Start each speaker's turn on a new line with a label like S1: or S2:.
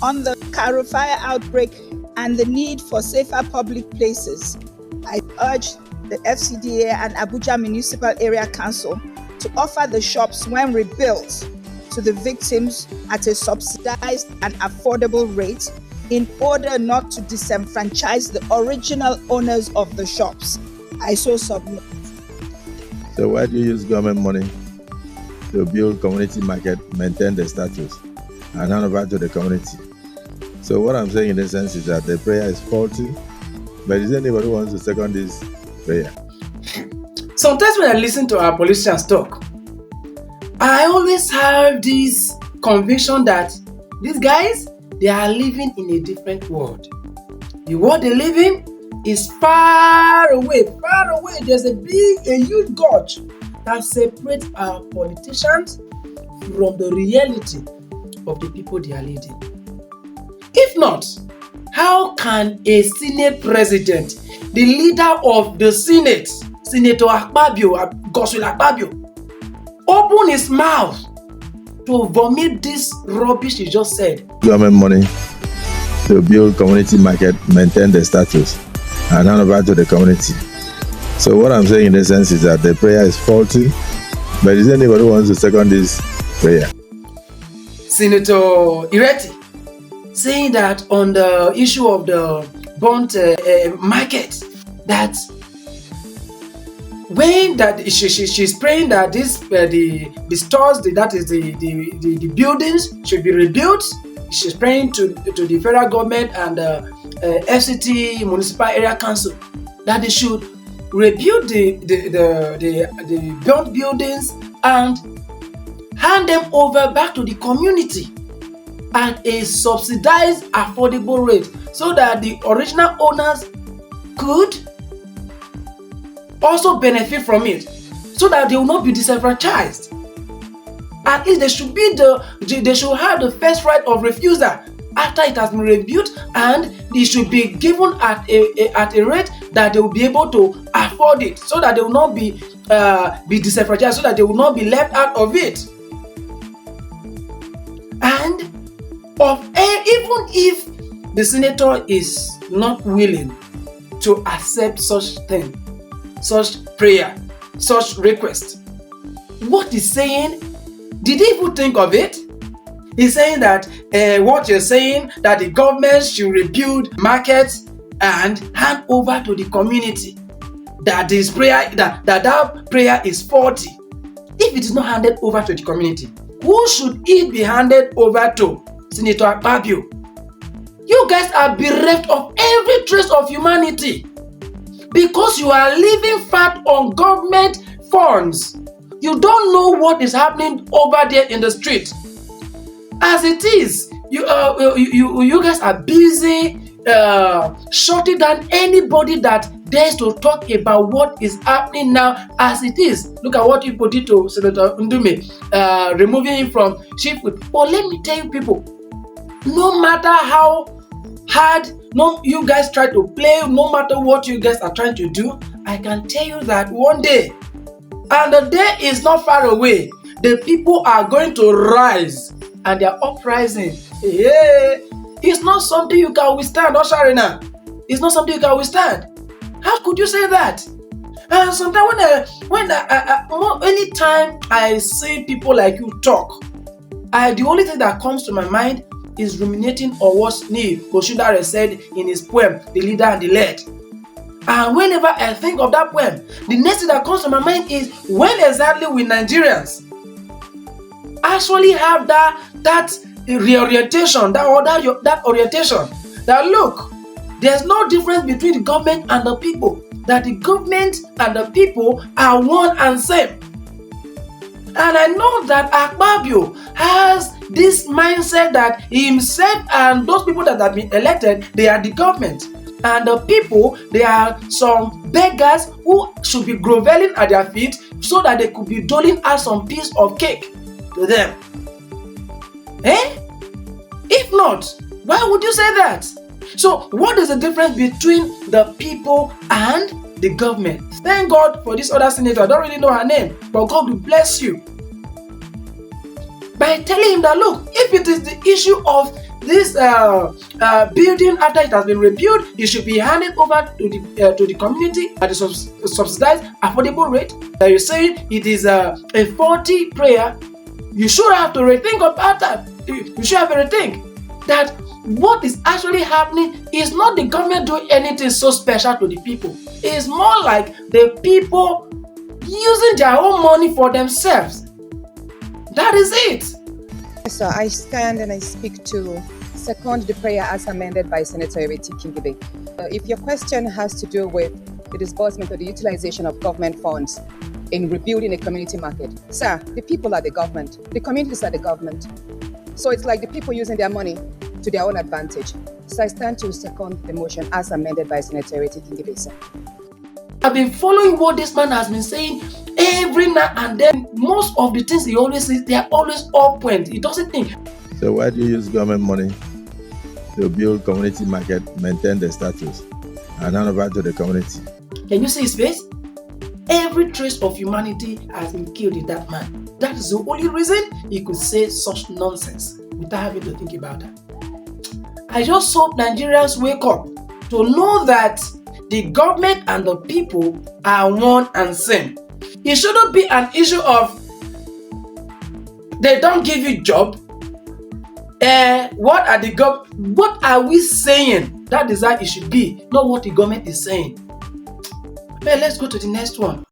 S1: On the Karu fire outbreak and the need for safer public places, I urge the FCDA and Anuja Municipal Area Council to offer the shops when rebuilt to the victims at a subsidized and affordable rate in order not to disenfranchise the original owners of the shops. I so submit.
S2: So why do you use government money to build community market, maintain the status, and hand over to the community? So what I'm saying in essence is that the prayer is faulty, but is there anybody who wants to second this prayer?
S3: Sometimes when I listen to our politicians talk, I always have this conviction that these guys, they are living in a different world. The world they live in is far away, far away. There's a huge gulch that separates our politicians from the reality of the people they are leading. If not, how can a Senate president, the leader of the Senate, Senator Godswill Akpabio, open his mouth to vomit this rubbish he just said?
S2: Government money to build community market, maintain the status, and hand over to the community. So what I'm saying in essence is that the prayer is faulty, but is there anybody who wants to second this prayer?
S3: Senator Ireti saying that on the issue of the bond market, that when that she's praying that this the stores, that is the buildings should be rebuilt. She's praying to the federal government and FCDA Municipal Area Council that they should rebuild the burnt buildings and hand them over back to the community at a subsidized, affordable rate, so that the original owners could also benefit from it, so that they will not be disenfranchised. At least they should have the first right of refusal after it has been rebuilt, and they should be given at a rate that they will be able to afford it, so that they will not be disenfranchised, so that they will not be left out of it. And even if the senator is not willing to accept such thing, such prayer, such request, what he's saying, did he even think of it? He's saying that what you're saying, that the government should rebuild markets and hand over to the community, that this prayer, that prayer is faulty. If it is not handed over to the community, who should it be handed over to? Senator Akpabio. You guys are bereft of every trace of humanity because you are living fat on government funds. You don't know what is happening over there in the street. As it is, you guys are busy shutting down anybody that dares to talk about what is happening now as it is. Look at what people did to Senator Ndume, removing him from chief whip. But let me tell you people, no matter how hard you guys try to play, no matter what you guys are trying to do, I can tell you that one day, and the day is not far away, the people are going to rise, and they are uprising. Yeah. It's not something you can withstand, Osharina. It's not something you can withstand. How could you say that? And sometimes anytime I see people like you talk, the only thing that comes to my mind is ruminating on what Nib Koshudare said in his poem, The Leader and the Led. And whenever I think of that poem, the next thing that comes to my mind is when exactly will Nigerians actually have that reorientation, that orientation, that look, there's no difference between the government and the people, that the government and the people are one and same. And I know that Akpabio has this mindset that himself and those people that have been elected, they are the government. And the people, they are some beggars who should be groveling at their feet so that they could be doling out some piece of cake to them. If not, why would you say that? So what is the difference between the people and the government? Thank God for this other senator. I don't really know her name, but God will bless you by telling him that, look, if it is the issue of this building, after it has been rebuilt, it should be handed over to the community at a subsidized affordable rate. You're saying it is a faulty prayer. You should have to rethink about that. You should have to rethink that what is actually happening is not the government doing anything so special to the people. It's more like the people using their own money for themselves. That is it.
S4: So I stand and I speak to second the prayer as amended by Senator Ireti Kingibe. If your question has to do with the disbursement or the utilization of government funds in rebuilding a community market, sir, the people are the government. The communities are the government. So it's like the people using their money to their own advantage. So I stand to second the motion as amended by Senator Ireti Kingibe, sir.
S3: I've been following what this man has been saying every now and then. Most of the things he always says, they are always on point. He doesn't think.
S2: So why do you use government money to build community market, maintain the status, and hand over to the community?
S3: Can you see his face? Every trace of humanity has been killed in that man. That is the only reason he could say such nonsense without having to think about that. I just hope Nigerians wake up to know that the government and the people are one and same. It shouldn't be an issue of they don't give you job. What are we saying? That is how it should be, not what the government is saying. But let's go to the next one.